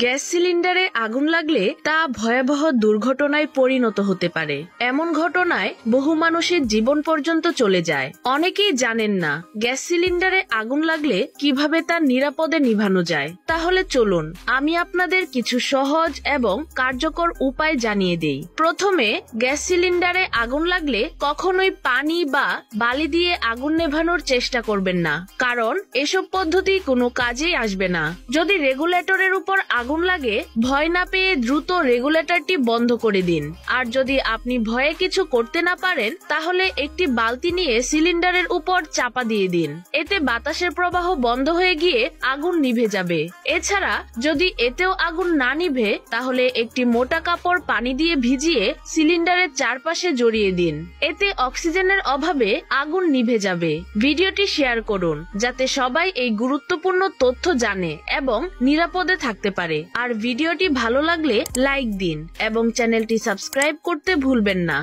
Gas সিলিন্ডারে আগুন লাগলে তা ভয়াবহ দুর্ঘটনায় পরিণত হতে পারে। এমন ঘটনায় বহু মানুষের জীবন পর্যন্ত চলে যায়। অনেকেই জানেন না গ্যাস সিলিন্ডারে আগুন লাগলে কিভাবে তা নিরাপদে নিভানো যায়। তাহলে চলুন আমি আপনাদের কিছু সহজ এবং কার্যকর উপায় জানিয়ে দেই। প্রথমে গ্যাস সিলিন্ডারে আগুন লাগলে কখনোই পানি বা বালি দিয়ে আগুন নেভানোর চেষ্টা করবেন না, কারণ এসব পদ্ধতি কোনো কাজেই আসবে না। যদি রেগুলেটরের উপর আগুন লাগে, ভয় না পেয়ে দ্রুত রেগুলেটরটি বন্ধ করে দিন। আর যদি আপনি ভয়ে কিছু করতে না পারেন, তাহলে একটি বালতি নিয়ে সিলিন্ডারের উপর চাপা দিয়ে দিন। এতে বাতাসের প্রবাহ বন্ধ হয়ে গিয়ে আগুন নিভে যাবে। এছাড়া যদি এতেও আগুন না নিভে, তাহলে একটি মোটা কাপড় পানি দিয়ে ভিজিয়ে সিলিন্ডারের চারপাশে জড়িয়ে দিন। এতে অক্সিজেনের অভাবে আগুন নিভে যাবে। ভিডিওটি শেয়ার করুন যাতে সবাই এই গুরুত্বপূর্ণ তথ্য জানে এবং নিরাপদে থাকতে পারে। আর ভিডিওটি ভালো লাগলে লাইক দিন এবং চ্যানেলটি সাবস্ক্রাইব করতে ভুলবেন না।